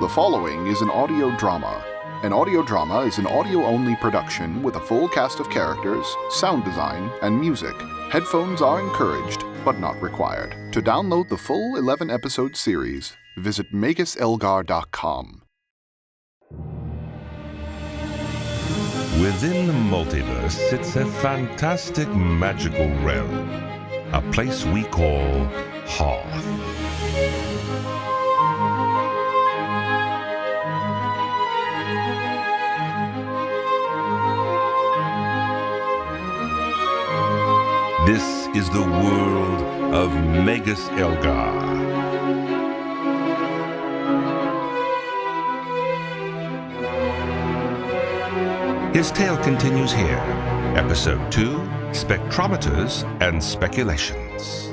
The following is an audio drama. An audio drama is an audio-only production with a full cast of characters, sound design, and music. Headphones are encouraged, but not required. To download the full 11-episode series, visit MagusElgar.com. Within the multiverse sits a fantastic magical realm, a place we call Hearth. This is the world of Magus Elgar. His tale continues here. Episode 2, Spectrometers and Speculations.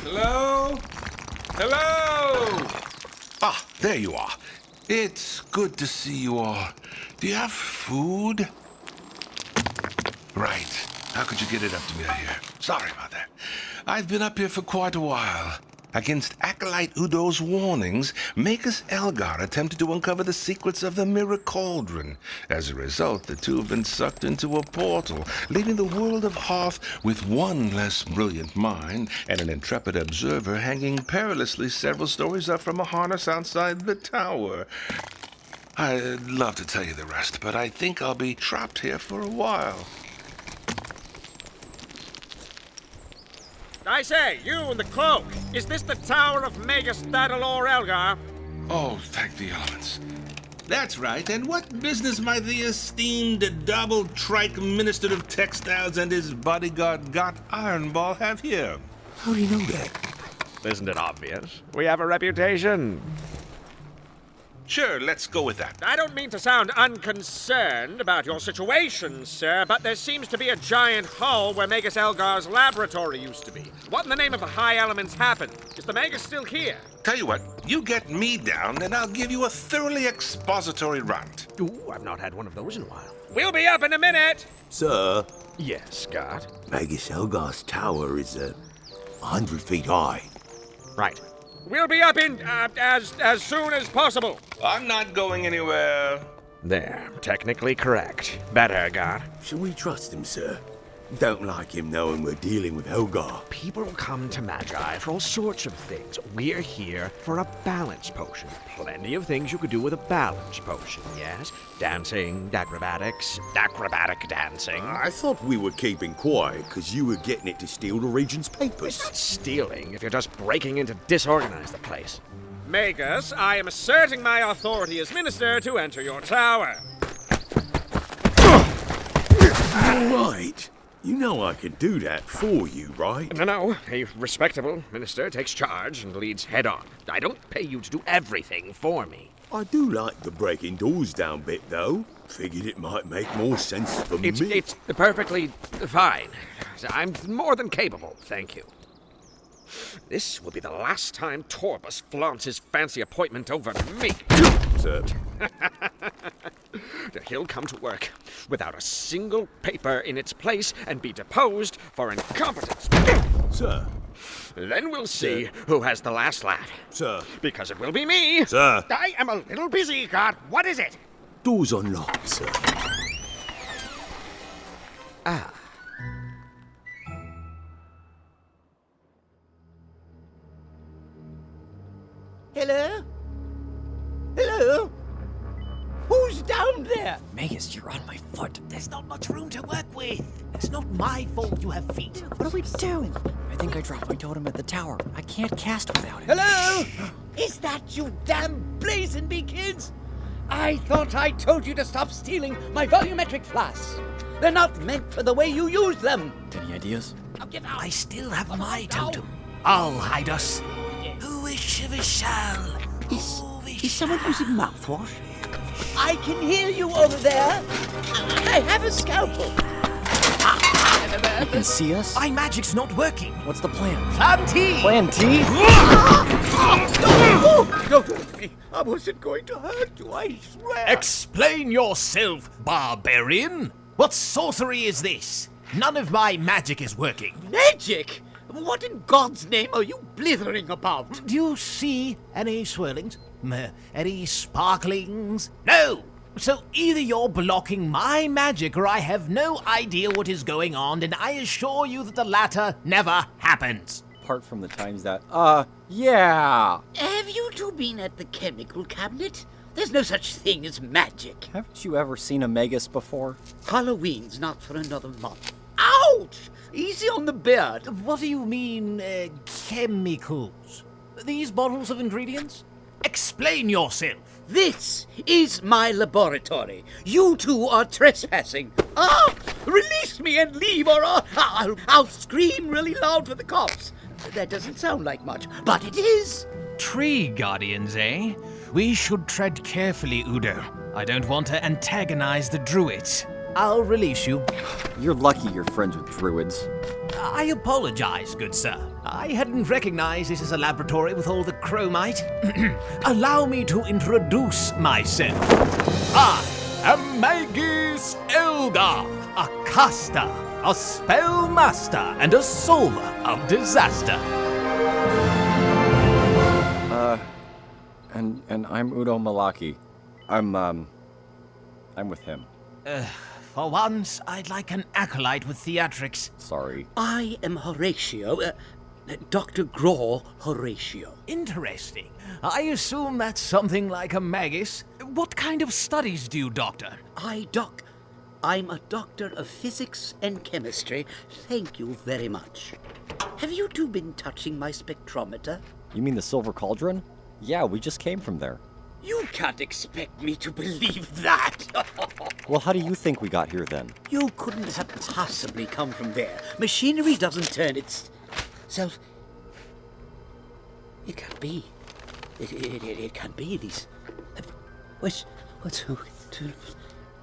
Hello? Hello? Ah, there you are. It's good to see you all. Do you have food? Right. How could you get it up to me out here? Sorry about that. I've been up here for quite a while. Against Acolyte Udo's warnings, Magus Elgar attempted to uncover the secrets of the mirror cauldron. As a result, the two have been sucked into a portal, leaving the world of Hearth with one less brilliant mind and an intrepid observer hanging perilously several stories up from a harness outside the tower. I'd love to tell you the rest, but I think I'll be trapped here for a while. I say, you in the cloak, is this the tower of Magus Elgar? Oh, thank the elements. That's right, and what business might the esteemed double Trike Minister of Textiles and his bodyguard Gaat Ironball have here? How do you know that? Isn't it obvious? We have a reputation. Sure, let's go with that. I don't mean to sound unconcerned about your situation, sir, but there seems to be a giant hull where Magus Elgar's laboratory used to be. What in the name of the high elements happened? Is the Magus still here? Tell you what, you get me down and I'll give you a thoroughly expository rant. Ooh, I've not had one of those in a while. We'll be up in a minute! Sir, Yes, Gaat. Magus Elgar's tower is 100 feet high. Right. We'll be up in, as soon as possible. I'm not going anywhere. There, technically correct. Better, Gaat. Should we trust him, sir? Don't like him knowing we're dealing with Elgar. People come to Magi for all sorts of things. We're here for a balance potion. Plenty of things you could do with a balance potion, yes? Dancing, acrobatic dancing. I thought we were keeping quiet because you were getting it to steal the Regent's It's papers. not stealing if you're just breaking in to disorganize the place. Magus, I am asserting my authority as minister to enter your tower. All right. You know I can do that for you, right? No. A respectable minister takes charge and leads head on. I don't pay you to do everything for me. I do like the breaking doors down bit, though. Figured it might make more sense for me. It's perfectly fine. I'm more than capable, thank you. This will be the last time Torbus flaunts his fancy appointment over me. Sir. He'll come to work without a single paper in its place and be deposed for incompetence. Sir. Then we'll see who has the last laugh. Sir. Because it will be me. Sir. I am a little busy, God. What is it? Door's unlocked, sir. Ah. Hello? Hello? Who's down there? Magus, you're on my foot. There's not much room to work with. It's not my fault you have feet. What do we do? I think I dropped my totem at the tower. I can't cast without it. Hello? Is that you damn blazing me kids? I thought I told you to stop stealing my volumetric flasks. They're not meant for the way you use them. Any ideas? Now get out. I still have my now. totem. I'll hide us. Who wish we shall? Is someone using mouthwash? I can hear you over there. I have a scalpel. You can see us? My magic's not working. What's the plan? Plan T. Plan T? Don't do it to me. I wasn't going to hurt you, I swear. Explain yourself, barbarian! What sorcery is this? None of my magic is working. Magic? What in God's name are you blithering about? Do you see any swirlings? Any sparklings? No! So either you're blocking my magic or I have no idea what is going on, and I assure you that the latter never happens. Apart from the times that, yeah! Have you two been at the chemical cabinet? There's no such thing as magic. Haven't you ever seen a Magus before? Halloween's not for another month. Ouch! Easy on the beard. What do you mean, chemicals? These bottles of ingredients? Explain yourself. This is my laboratory. You two are trespassing. Release me and leave, or I'll scream really loud for the cops. That doesn't sound like much, but it is. Tree guardians, eh? We should tread carefully, Udo. I don't want to antagonize the druids. I'll release you. You're lucky you're friends with druids. I apologize, good sir. I hadn't recognized this as a laboratory with all the chromite. Allow me to introduce myself. I am Magus Elgar, a caster, a spellmaster, and a solver of disaster. And I'm Udo Malaaki. I'm with him. For once, I'd like an acolyte with theatrics. Sorry. I am Horatio, Dr. Graw Horatio. Interesting. I assume that's something like a magus. What kind of studies do you doctor? I'm a doctor of physics and chemistry. Thank you very much. Have you two been touching my spectrometer? You mean the silver cauldron? Yeah, we just came from there. You can't expect me to believe that. Well, how do you think we got here then? You couldn't have possibly come from there. Machinery doesn't turn itself. It can't be. It can't be.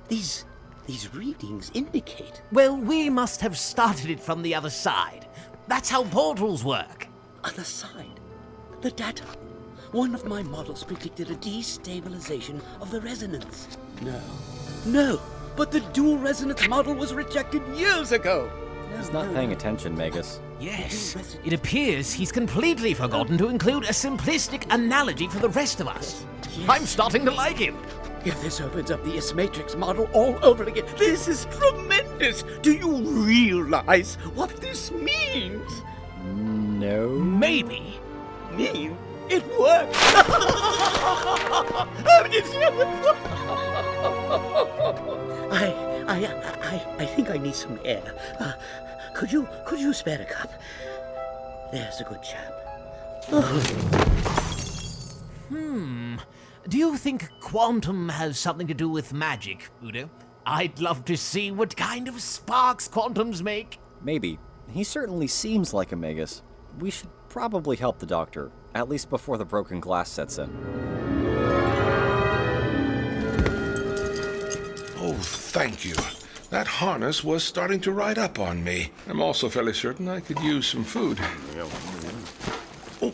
These readings indicate. Well, we must have started it from the other side. That's how portals work. Other side. The data. One of my models predicted a destabilization of the resonance. No, but the dual resonance model was rejected years ago. He's not paying attention, Magus. Yes, it appears he's completely forgotten to include a simplistic analogy for the rest of us. Yes. I'm starting to like him. If this opens up the S-Matrix model all over again, this is tremendous! Do you realize what this means? No. Maybe. Mean? It worked! I think I need some air. Could you spare a cup? There's a good chap. Do you think quantum has something to do with magic, Udo? I'd love to see what kind of sparks quantums make. Maybe. He certainly seems like a Magus. We should probably help the doctor, at least before the broken glass sets in. Oh, thank you. That harness was starting to ride up on me. I'm also fairly certain I could use some food. Oh,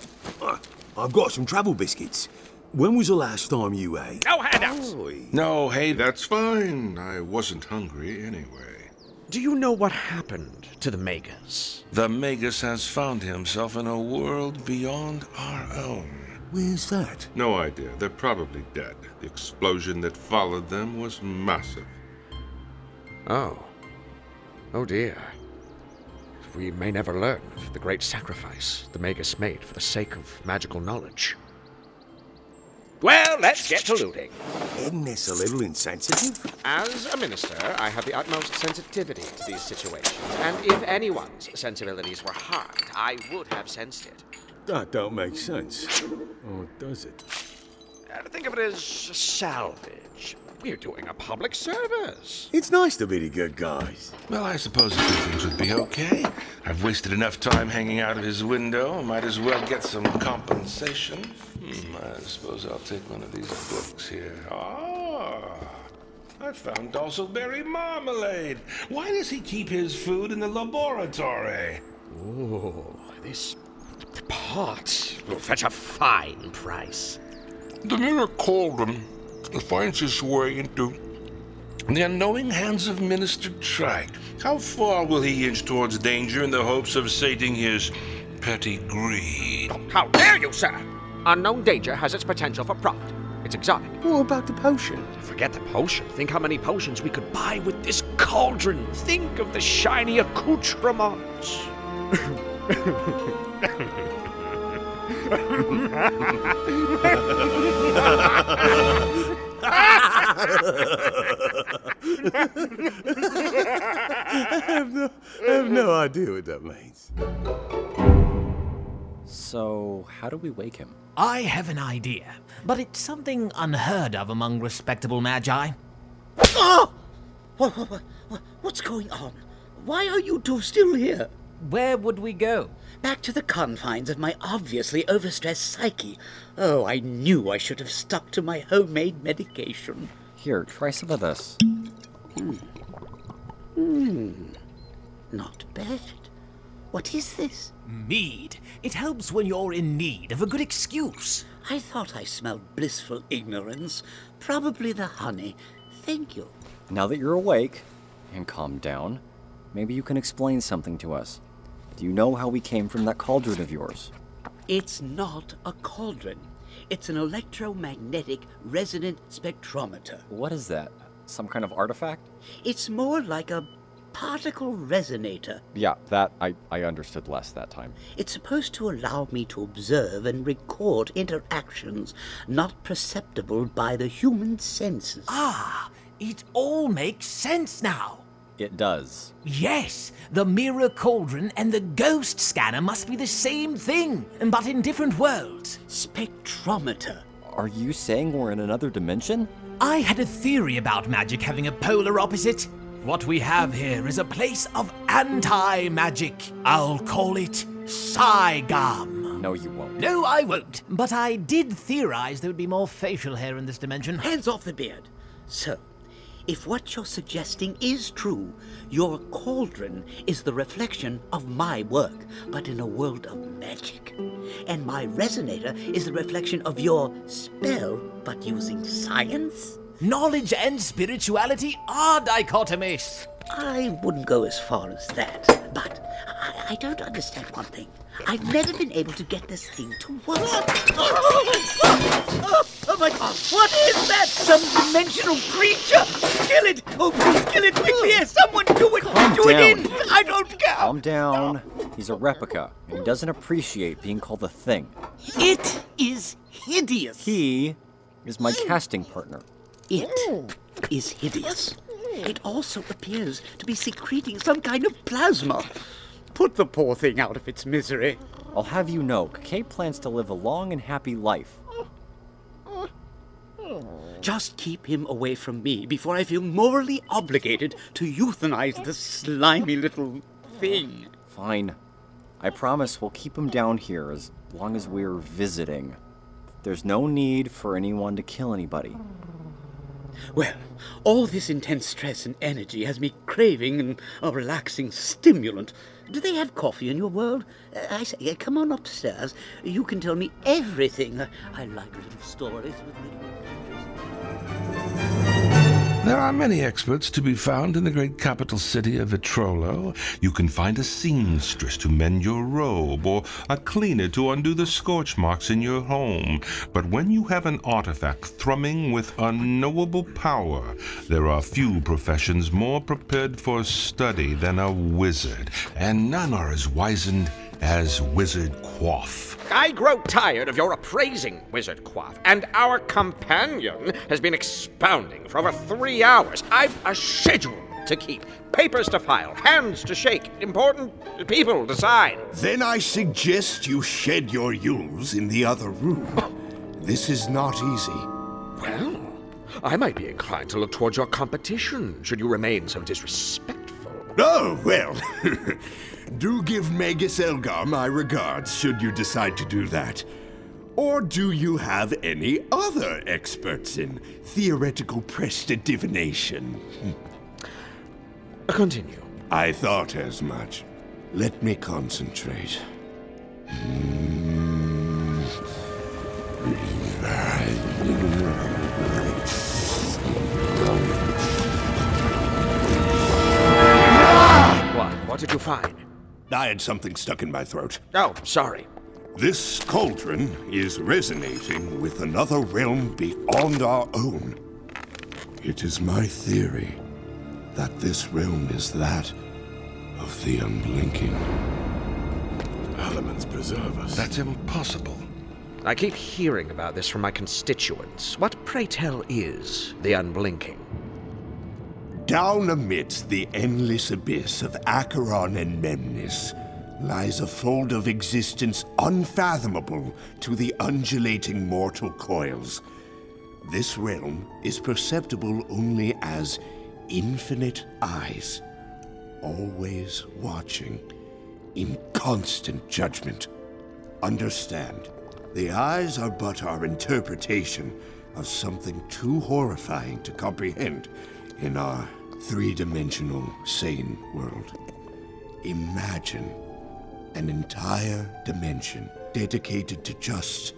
I've got some travel biscuits. When was the last time you ate? No handouts! No, hey, that's fine. I wasn't hungry anyway. Do you know what happened to the Magus? The Magus has found himself in a world beyond our own. Where's that? No idea. They're probably dead. The explosion that followed them was massive. Oh dear. We may never learn of the great sacrifice the Magus made for the sake of magical knowledge. Well, let's get to looting. Isn't this a little insensitive? As a minister, I have the utmost sensitivity to these situations, and if anyone's sensibilities were harmed, I would have sensed it. That don't make sense. Or does it? Think of it as salvage. We're doing a public service. It's nice to be the good guys. Well, I suppose a few things would be okay. I've wasted enough time hanging out of his window. Might as well get some compensation. I suppose I'll take one of these books here. I found Dulceberry marmalade. Why does he keep his food in the laboratory? Oh, this pot will fetch a fine price. the mirror cauldron finds its way into the unknowing hands of Minister Trike, how far will he inch towards danger in the hopes of sating his petty greed? How dare you, sir! Unknown danger has its potential for profit. It's exotic. What about the potion? Forget the potion. Think how many potions we could buy with this cauldron. Think of the shiny accoutrements. I have no idea what that means. So, how do we wake him? I have an idea, but it's something unheard of among respectable magi. Oh! What's going on? Why are you two still here? Where would we go? Back to the confines of my obviously overstressed psyche. Oh, I knew I should have stuck to my homemade medication. Here, try some of this. Not bad. What is this? Mead. It helps when you're in need of a good excuse. I thought I smelled blissful ignorance. Probably the honey. Thank you. Now that you're awake and calmed down, maybe you can explain something to us. Do you know how we came from that cauldron of yours? It's not a cauldron. It's an electromagnetic resonant spectrometer. What is that? Some kind of artifact? It's more like a particle resonator. Yeah, that I understood less that time. It's supposed to allow me to observe and record interactions not perceptible by the human senses. Ah, it all makes sense now. It does. Yes, the mirror cauldron and the ghost scanner must be the same thing, but in different worlds. Spectrometer. Are you saying we're in another dimension? I had a theory about magic having a polar opposite. What we have here is a place of anti-magic. I'll call it Saigon. No, you won't. No, I won't. But I did theorize there would be more facial hair in this dimension. Hands off the beard. So, if what you're suggesting is true, your cauldron is the reflection of my work, but in a world of magic. And my resonator is the reflection of your spell, but using science? Knowledge and spirituality are dichotomous. I wouldn't go as far as that, but I don't understand one thing. I've never been able to get this thing to work. Oh my God, what is that? Some dimensional creature! Kill it! Oh, please kill it quickly! Someone do it! Calm do down. it in! I don't care! Calm down. He's a replica, and he doesn't appreciate being called a thing. It is hideous! He is my casting partner. It is hideous. It also appears to be secreting some kind of plasma. Put the poor thing out of its misery. I'll have you know, Kakkay plans to live a long and happy life. Just keep him away from me before I feel morally obligated to euthanize the slimy little thing. Fine. I promise we'll keep him down here as long as we're visiting. There's no need for anyone to kill anybody. Well, all this intense stress and energy has me craving a relaxing stimulant. Do they have coffee in your world? I say, come on upstairs. You can tell me everything. I like little stories with little creatures. There are many experts to be found in the great capital city of Vitrollo. You can find a seamstress to mend your robe, or a cleaner to undo the scorch marks in your home. But when you have an artifact thrumming with unknowable power, there are few professions more prepared for study than a wizard, and none are as wizened as Wizard Quaff. I grow tired of your appraising, Wizard Quaff, and our companion has been expounding for over 3 hours. I've a schedule to keep, papers to file, hands to shake, important people to sign. Then I suggest you shed your yules in the other room. This is not easy. Well, I might be inclined to look towards your competition, should you remain so disrespectful. Oh, well. Do give Magus Elgar my regards, should you decide to do that. Or do you have any other experts in theoretical prestidivination? Continue. I thought as much. Let me concentrate. fine. I had something stuck in my throat. Oh, sorry. This cauldron is resonating with another realm beyond our own. It is my theory that this realm is that of the unblinking. Elements preserve us. That's impossible. I keep hearing about this from my constituents. What, pray tell, is the unblinking? Down amidst the endless abyss of Acheron and Memnis lies a fold of existence unfathomable to the undulating mortal coils. This realm is perceptible only as infinite eyes, always watching, in constant judgment. Understand, the eyes are but our interpretation of something too horrifying to comprehend in our three-dimensional sane world. Imagine an entire dimension dedicated to just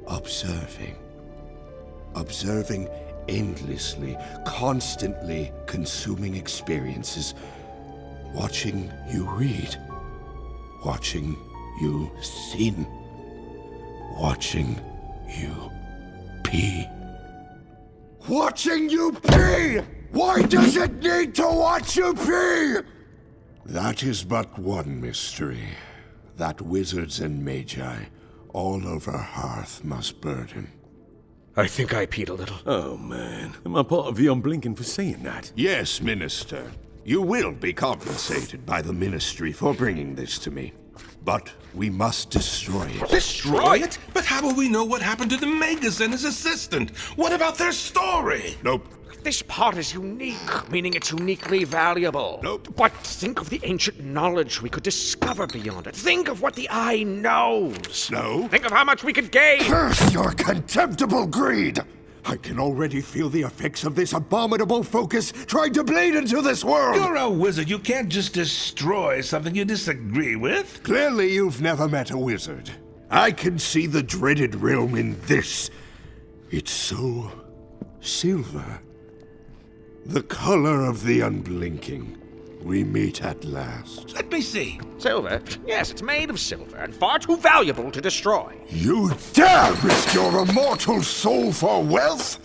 observing. Observing endlessly, constantly consuming experiences. Watching you read. Watching you sin. Watching you pee. Watching you pee! Why does it need to watch you pee? That is but one mystery that wizards and magi all over Hearth must burden. I think I peed a little. Oh, man. Am I part of the unblinking for saying that? Yes, Minister. You will be compensated by the Ministry for bringing this to me. But we must destroy it. Destroy it? But how will we know what happened to the Magus and his assistant? What about their story? Nope. This part is unique, meaning it's uniquely valuable. Nope. But think of the ancient knowledge we could discover beyond it. Think of what the eye knows. No. Think of how much we could gain. Curse your contemptible greed! I can already feel the effects of this abominable focus trying to bleed into this world! You're a wizard. You can't just destroy something you disagree with. Clearly you've never met a wizard. I can see the dreaded realm in this. It's so silver. The color of the unblinking. We meet at last. Let me see. Silver? Yes, it's made of silver and far too valuable to destroy. You dare risk your immortal soul for wealth?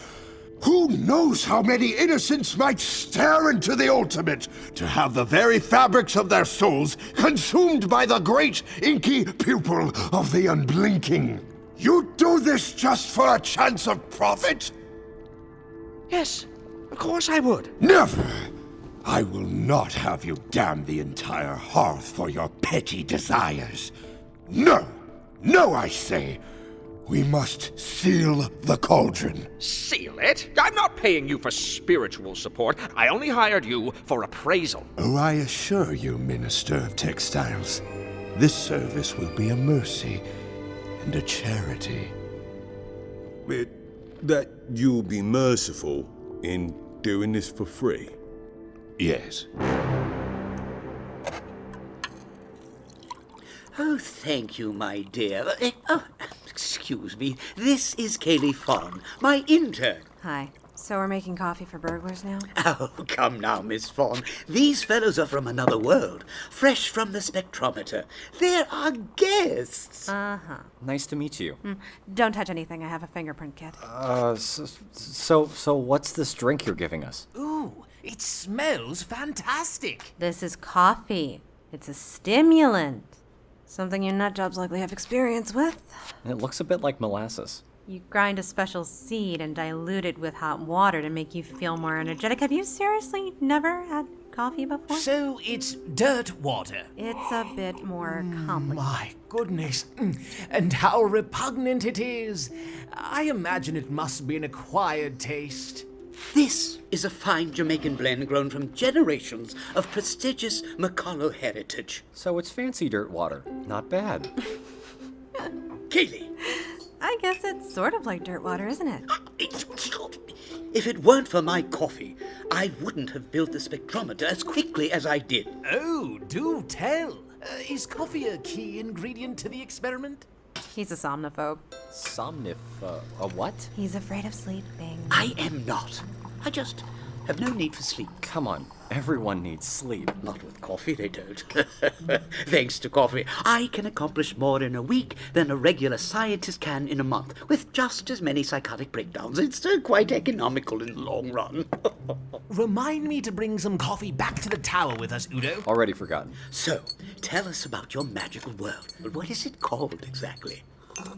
Who knows how many innocents might stare into the ultimate to have the very fabrics of their souls consumed by the great inky pupil of the unblinking? You do this just for a chance of profit? Yes, of course I would. Never! I will not have you damn the entire Hearth for your petty desires. No! No, I say! We must seal the cauldron. Seal it? I'm not paying you for spiritual support. I only hired you for appraisal. Oh, I assure you, Minister of Textiles, this service will be a mercy and a charity. That you'll be merciful in doing this for free? Yes. Oh, thank you, my dear. Excuse me. This is Kaylee Fawn, my intern. Hi. So we're making coffee for burglars now? Oh, come now, Miss Fawn. These fellows are from another world, fresh from the spectrometer. They're our guests. Uh-huh. Nice to meet you. Don't touch anything. I have a fingerprint kit. So what's this drink you're giving us? Ooh, it smells fantastic. This is coffee. It's a stimulant. Something your nut jobs likely have experience with. It looks a bit like molasses. You grind a special seed and dilute it with hot water to make you feel more energetic. Have you seriously never had coffee before? So it's dirt water. It's a bit more complicated. My goodness. And how repugnant it is. I imagine it must be an acquired taste. This is a fine Jamaican blend grown from generations of prestigious McCullough heritage. So it's fancy dirt water. Not bad. Kaylee! I guess it's sort of like dirt water, isn't it? If it weren't for my coffee, I wouldn't have built the spectrometer as quickly as I did. Oh, do tell. Is coffee a key ingredient to the experiment? He's a somnophobe. A what? He's afraid of sleeping. I am not. I have no need for sleep. Come on, everyone needs sleep. Not with coffee, they don't. Thanks to coffee, I can accomplish more in a week than a regular scientist can in a month, with just as many psychotic breakdowns. It's quite economical in the long run. Remind me to bring some coffee back to the tower with us, Udo. Already forgotten. So, tell us about your magical world. What is it called exactly?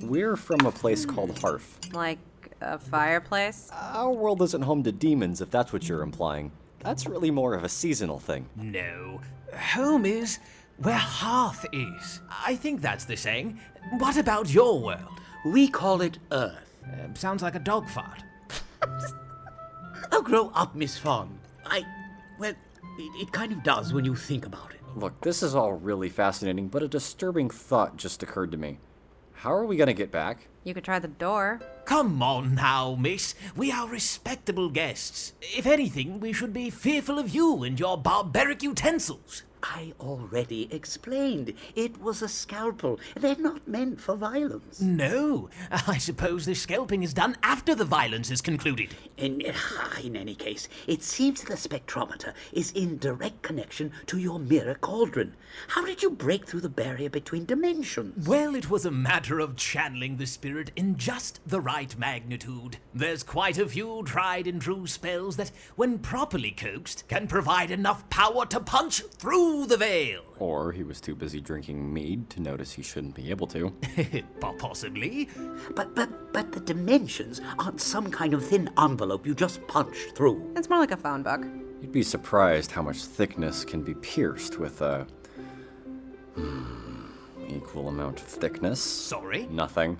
We're from a place called Hearth. Like a fireplace? Our world isn't home to demons, if that's what you're implying. That's really more of a seasonal thing. No. Home is where Hearth is. I think that's the saying. What about your world? We call it Earth. Sounds like a dog fart. Oh, grow up, Miss Fawn. Well, it kind of does when you think about it. Look, this is all really fascinating, but a disturbing thought just occurred to me. How are we gonna get back? You could try the door. Come on now, miss. We are respectable guests. If anything, we should be fearful of you and your barbaric utensils. I already explained. It was a scalpel. They're not meant for violence. No. I suppose the scalping is done after the violence is concluded. In any case, it seems the spectrometer is in direct connection to your mirror cauldron. How did you break through the barrier between dimensions? Well, it was a matter of channeling the spirit in just the right magnitude. There's quite a few tried and true spells that, when properly coaxed, can provide enough power to punch through the veil. Or he was too busy drinking mead to notice he shouldn't be able to. Possibly. But the dimensions aren't some kind of thin envelope you just punch through. It's more like a phone book. You'd be surprised how much thickness can be pierced with a... equal amount of thickness. Sorry? Nothing.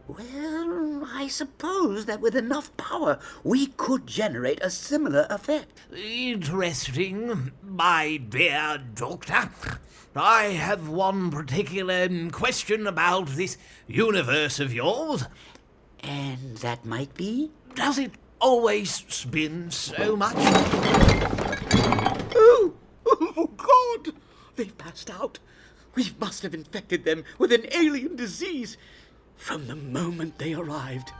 Well, I suppose that with enough power, we could generate a similar effect. Interesting, my dear doctor. I have one particular question about this universe of yours. And that might be? Does it always spin so much? Oh, God! They've passed out. We must have infected them with an alien disease. From the moment they arrived,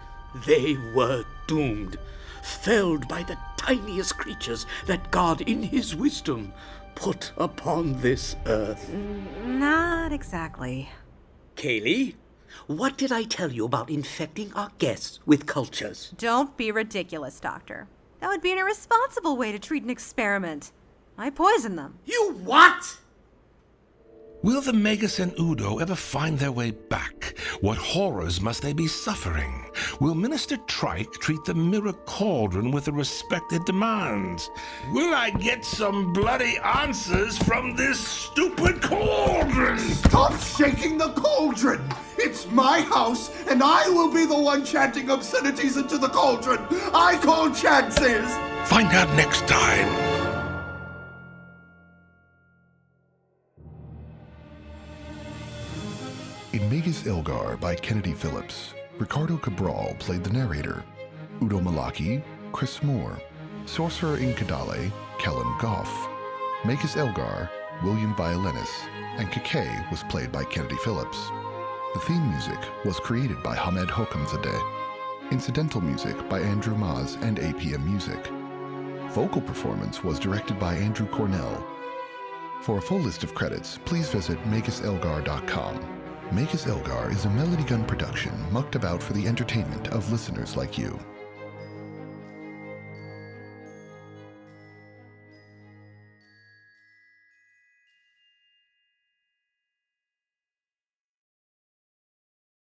they were doomed, felled by the tiniest creatures that God, in his wisdom, put upon this earth. Not exactly. Kaylee, what did I tell you about infecting our guests with cultures? Don't be ridiculous, Doctor. That would be an irresponsible way to treat an experiment. I poisoned them. You what? Will the Magus and Udo ever find their way back? What horrors must they be suffering? Will Minister Trike treat the mirror cauldron with the respect it demands? Will I get some bloody answers from this stupid cauldron? Stop shaking the cauldron! It's my house, and I will be the one chanting obscenities into the cauldron! I call chances! Find out next time. In Magus Elgar by Kennedy Phillips, Ricardo Cabral played the narrator, Udo Malaaki, Chris Moore, Sorcerer in Kadale, Kellen Goff, Magus Elgar, William Violenus, and Kakkay was played by Kennedy Phillips. The theme music was created by Hamed Hokamzadeh. Incidental music by Andrew Maz and APM Music. Vocal performance was directed by Andrew Cornell. For a full list of credits, please visit MagusElgar.com. Magus Elgar is a Melody Gun production mucked about for the entertainment of listeners like you.